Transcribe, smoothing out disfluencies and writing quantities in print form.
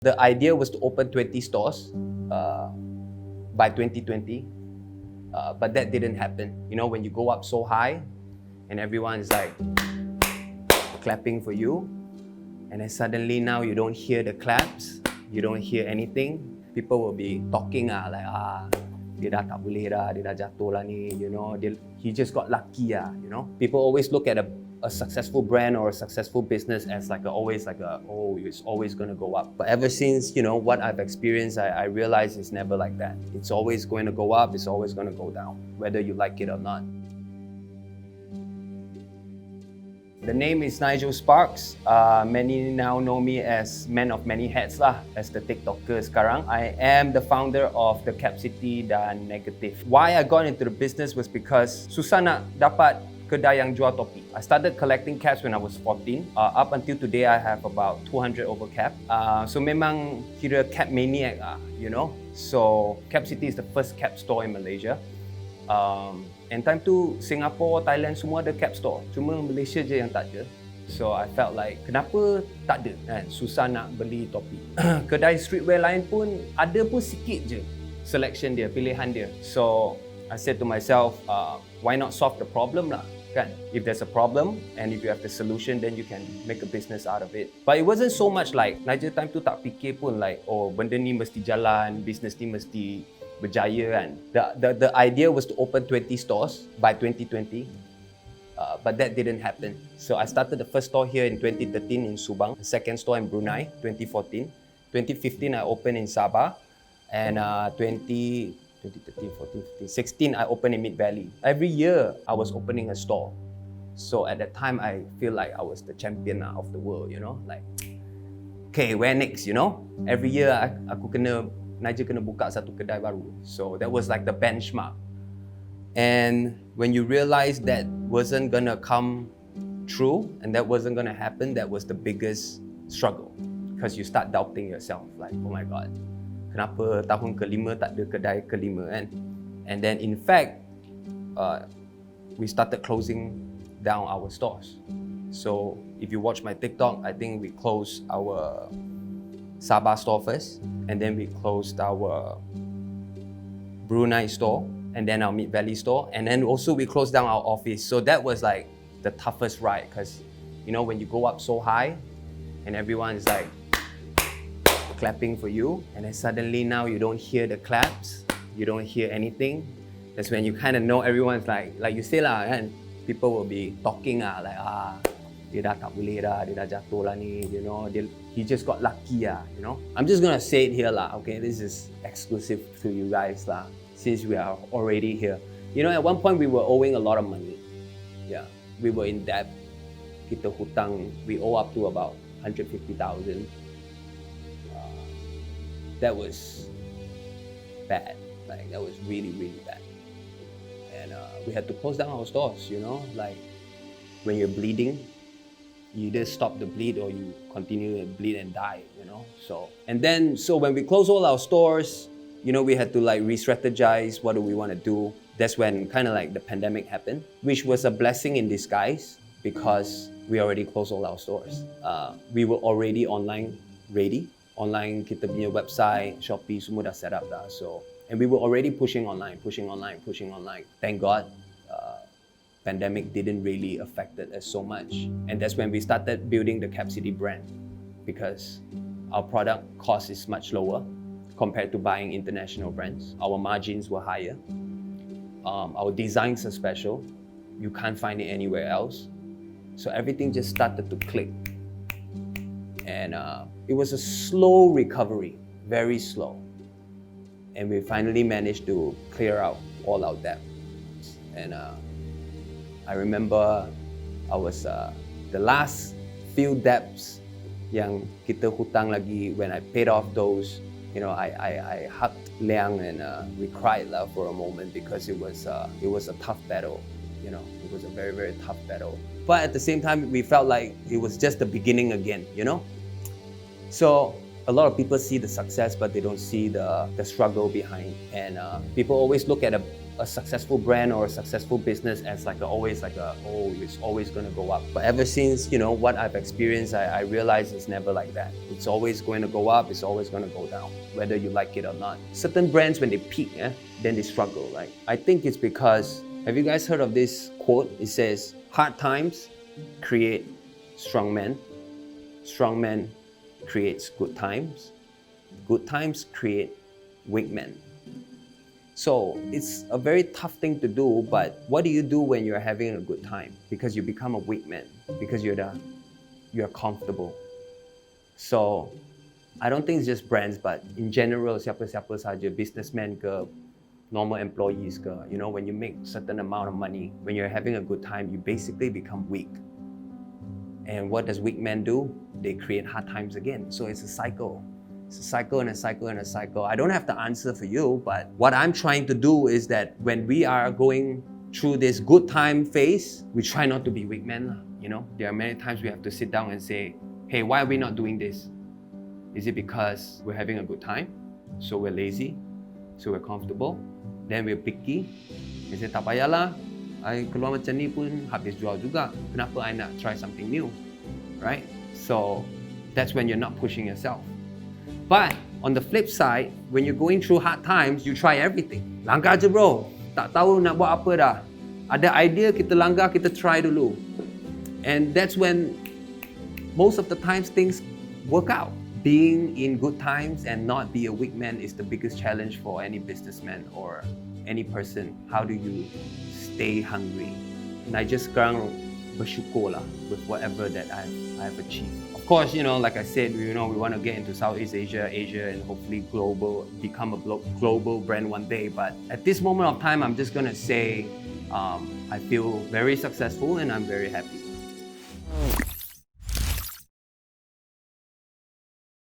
The idea was to open 20 stores by 2020, but that didn't happen. You know, when you go up so high and everyone is like clapping for you, and then suddenly now you don't hear the claps, you don't hear anything. People will be talking like, dia dah tak boleh dah, dia dah jatuh lah ni, you know, he just got lucky you know. People always look at a successful brand or a successful business as it's always going to go up. But ever since, you know, what I've experienced, I realized it's never like that. It's always going to go up, it's always going to go down, whether you like it or not. The name is Nigel Sparks. Many now know me as Man of Many Hats lah, as the TikToker sekarang. I am the founder of the Cap City dan Negative. Why I got into the business was because susah nak dapat kedai yang jual topi. I started collecting caps when I was 14. Up until today, I have about 200 over cap. So memang kira cap maniac you know. So Cap City is the first cap store in Malaysia. And time tu Singapore, Thailand semua ada cap store. Cuma Malaysia je yang tak ada. So I felt like kenapa tak ada kan? Susah nak beli topi. Kedai streetwear lain pun ada pun sikit je selection dia, pilihan dia. So I said to myself, why not solve the problem lah? Kan? If there's a problem and if you have the solution, then you can make a business out of it. But it wasn't so much like Nigel time tu tak fikir pun like, oh benda ni mesti jalan, business ni mesti berjaya kan. The idea was to open 20 stores by 2020, but that didn't happen. So I started the first store here in 2013 in Subang, the second store in Brunei 2014. 2015 I opened in Sabah, and 2013, 14, 15, 16 I opened in Mid Valley. Every year I was opening a store. So at that time I feel like I was the champion of the world, you know, like okay, where next, you know? Every year Nigel kena buka satu kedai baru. So that was like the benchmark. And when you realize that wasn't gonna come true and that wasn't gonna happen, that was the biggest struggle. Because you start doubting yourself, like, oh my God, kenapa tahun kelima tak ada kedai kelima kan? And then in fact, we started closing down our stores. So if you watch my TikTok, I think we closed our Sabah store first, and then we closed our Brunei store, and then our Mid Valley store, and then also we closed down our office. So that was like the toughest ride, because you know when you go up so high and everyone is like clapping for you, and then suddenly now you don't hear the claps, you don't hear anything. That's when you kind of know everyone's like you say lah, and people will be talking like dia dah tak boleh dah, dia dah jatuh lah ni, you know, he just got lucky you know. I'm just gonna say it here lah, okay, this is exclusive to you guys lah, since we are already here. You know, at one point we were owing a lot of money. Yeah, we were in debt. Kita hutang, we owe up to about 150,000. That was bad, like that was really, really bad. And we had to close down our stores, you know, like when you're bleeding, you either stop the bleed or you continue to bleed and die, you know. So when we closed all our stores, you know, we had to like re-strategize what do we want to do. That's when kind of like the pandemic happened, which was a blessing in disguise because we already closed all our stores. We were already online ready. Online, kita punya website, Shopee, semua dah set up dah. So, and we were already pushing online. Thank God. Pandemic didn't really affect us so much, and that's when we started building the Cap City brand, because our product cost is much lower compared to buying international brands. Our margins were higher. Our designs are special. You can't find it anywhere else. So everything just started to click, and it was a slow recovery, very slow, and we finally managed to clear out all our debt. And I remember I was the last few debts yang kita hutang lagi. When I paid off those, you know, I hugged Liang and we cried for a moment, because it was a tough battle. You know, it was a very, very tough battle. But at the same time, we felt like it was just the beginning again. You know, so a lot of people see the success, but they don't see the struggle behind. And people always look at a a successful brand or a successful business as it's always going to go up. But ever since, what I've experienced, I realized it's never like that. It's always going to go up, it's always going to go down, whether you like it or not. Certain brands, when they peak, then they struggle. Like, I think it's because, have you guys heard of this quote? It says, hard times create strong men creates good times create weak men. So it's a very tough thing to do, but what do you do when you're having a good time? Because you become a weak man, because you're comfortable. So I don't think it's just brands, but in general, siapa-siapa saja, businessmen ke, normal employees ke, when you make certain amount of money, when you're having a good time, you basically become weak. And what does weak men do? They create hard times again. So it's a cycle. It's a cycle and a cycle and a cycle. I don't have the answer for you, but what I'm trying to do is that when we are going through this good time phase, we try not to be weak men. There are many times we have to sit down and say, hey, why are we not doing this? Is it because we're having a good time? So we're lazy? So we're comfortable? Then we're picky? We say, tak payahlah, I keluar macam ni pun habis jual juga. Kenapa I nak try something new? Right? So that's when you're not pushing yourself. But on the flip side, when you're going through hard times, you try everything. Langgar je bro, tak tahu nak buat apa dah. Ada idea, kita langgar, kita try dulu. And that's when most of the times things work out. Being in good times and not be a weak man is the biggest challenge for any businessman or any person. How do you stay hungry? And I just sekarang bersyukur lah with whatever that I've achieved. Of course, like I said, we want to get into Southeast Asia, and hopefully become a global brand one day. But at this moment of time, I'm just gonna say, I feel very successful and I'm very happy.